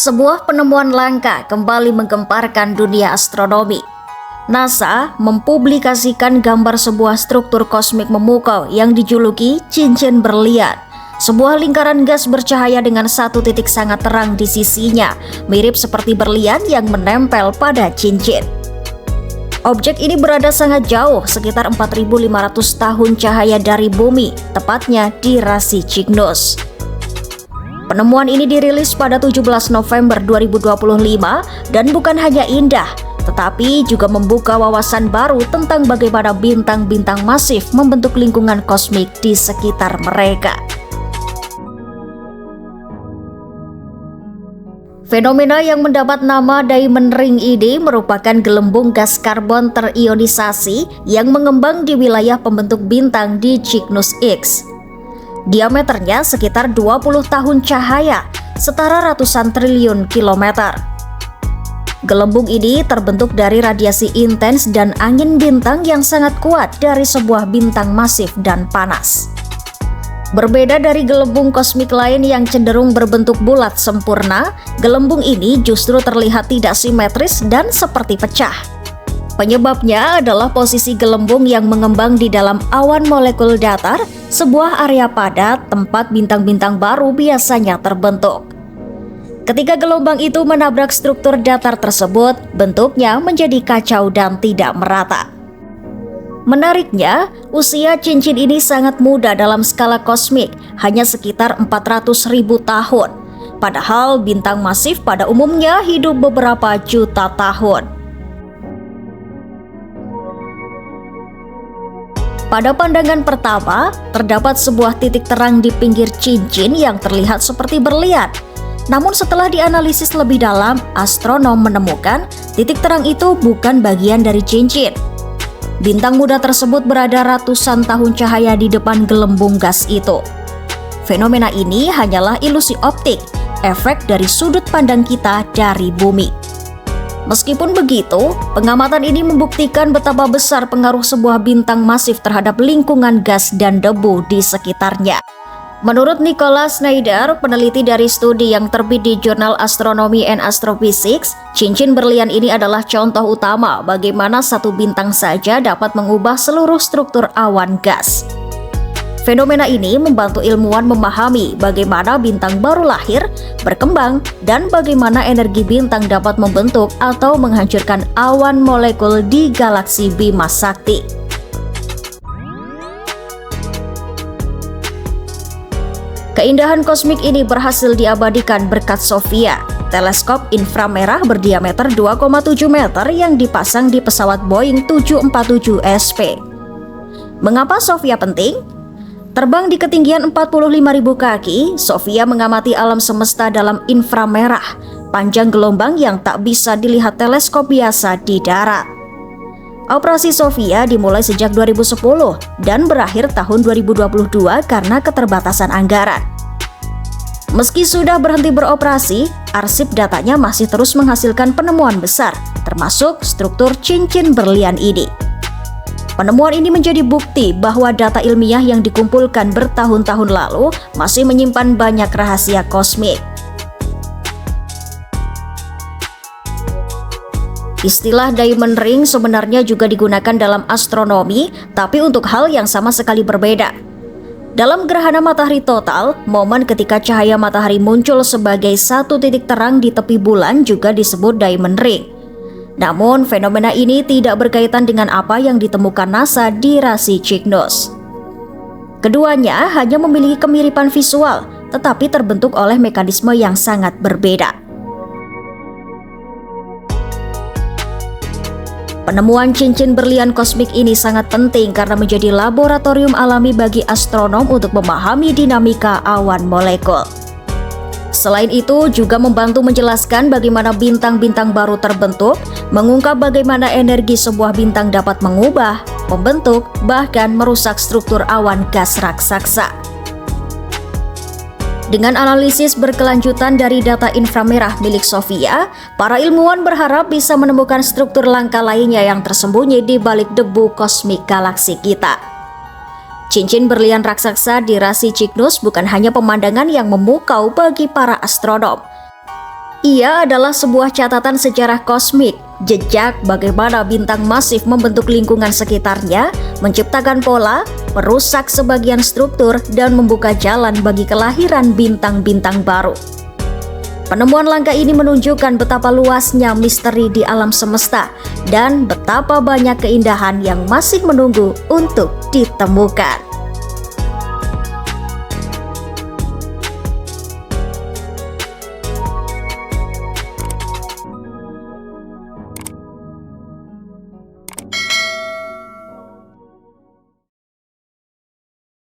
Sebuah penemuan langka kembali menggemparkan dunia astronomi. NASA mempublikasikan gambar sebuah struktur kosmik memukau yang dijuluki cincin berlian. Sebuah lingkaran gas bercahaya dengan satu titik sangat terang di sisinya, mirip seperti berlian yang menempel pada cincin. Objek ini berada sangat jauh, sekitar 4.500 tahun cahaya dari bumi, tepatnya di rasi Cygnus. Penemuan ini dirilis pada 17 November 2025 dan bukan hanya indah, tetapi juga membuka wawasan baru tentang bagaimana bintang-bintang masif membentuk lingkungan kosmik di sekitar mereka. Fenomena yang mendapat nama Diamond Ring ini merupakan gelembung gas karbon terionisasi yang mengembang di wilayah pembentuk bintang di Cygnus X. Diameternya sekitar 20 tahun cahaya, setara ratusan triliun kilometer. Gelembung ini terbentuk dari radiasi intens dan angin bintang yang sangat kuat dari sebuah bintang masif dan panas. Berbeda dari gelembung kosmik lain yang cenderung berbentuk bulat sempurna, gelembung ini justru terlihat tidak simetris dan seperti pecah. Penyebabnya adalah posisi gelembung yang mengembang di dalam awan molekul datar, sebuah area padat tempat bintang-bintang baru biasanya terbentuk. Ketika gelombang itu menabrak struktur datar tersebut, bentuknya menjadi kacau dan tidak merata. Menariknya, usia cincin ini sangat muda dalam skala kosmik, hanya sekitar 400.000 tahun. Padahal bintang masif pada umumnya hidup beberapa juta tahun. Pada pandangan pertama, terdapat sebuah titik terang di pinggir cincin yang terlihat seperti berlian. Namun setelah dianalisis lebih dalam, astronom menemukan titik terang itu bukan bagian dari cincin. Bintang muda tersebut berada ratusan tahun cahaya di depan gelembung gas itu. Fenomena ini hanyalah ilusi optik, efek dari sudut pandang kita dari bumi. Meskipun begitu, pengamatan ini membuktikan betapa besar pengaruh sebuah bintang masif terhadap lingkungan gas dan debu di sekitarnya. Menurut Nicholas Snyder, peneliti dari studi yang terbit di jurnal Astronomy and Astrophysics, cincin berlian ini adalah contoh utama bagaimana satu bintang saja dapat mengubah seluruh struktur awan gas. Fenomena ini membantu ilmuwan memahami bagaimana bintang baru lahir, berkembang, dan bagaimana energi bintang dapat membentuk atau menghancurkan awan molekul di galaksi Bima Sakti. Keindahan kosmik ini berhasil diabadikan berkat SOFIA, teleskop inframerah berdiameter 2,7 meter yang dipasang di pesawat Boeing 747 SP. Mengapa SOFIA penting? Terbang di ketinggian 45.000 kaki, SOFIA mengamati alam semesta dalam inframerah, panjang gelombang yang tak bisa dilihat teleskop biasa di darat. Operasi SOFIA dimulai sejak 2010 dan berakhir tahun 2022 karena keterbatasan anggaran. Meski sudah berhenti beroperasi, arsip datanya masih terus menghasilkan penemuan besar, termasuk struktur cincin berlian ini. Penemuan ini menjadi bukti bahwa data ilmiah yang dikumpulkan bertahun-tahun lalu masih menyimpan banyak rahasia kosmik. Istilah Diamond Ring sebenarnya juga digunakan dalam astronomi, tapi untuk hal yang sama sekali berbeda. Dalam gerhana matahari total, momen ketika cahaya matahari muncul sebagai satu titik terang di tepi bulan juga disebut Diamond Ring. Namun, fenomena ini tidak berkaitan dengan apa yang ditemukan NASA di rasi Cygnus. Keduanya hanya memiliki kemiripan visual, tetapi terbentuk oleh mekanisme yang sangat berbeda. Penemuan cincin berlian kosmik ini sangat penting karena menjadi laboratorium alami bagi astronom untuk memahami dinamika awan molekul. Selain itu, juga membantu menjelaskan bagaimana bintang-bintang baru terbentuk, mengungkap bagaimana energi sebuah bintang dapat mengubah, membentuk, bahkan merusak struktur awan gas raksasa. Dengan analisis berkelanjutan dari data inframerah milik SOFIA, para ilmuwan berharap bisa menemukan struktur langka lainnya yang tersembunyi di balik debu kosmik galaksi kita. Cincin berlian raksasa di rasi Cygnus bukan hanya pemandangan yang memukau bagi para astronom. Ia adalah sebuah catatan sejarah kosmik, jejak bagaimana bintang masif membentuk lingkungan sekitarnya, menciptakan pola, merusak sebagian struktur, dan membuka jalan bagi kelahiran bintang-bintang baru. Penemuan langka ini menunjukkan betapa luasnya misteri di alam semesta dan betapa banyak keindahan yang masih menunggu untuk ditemukan.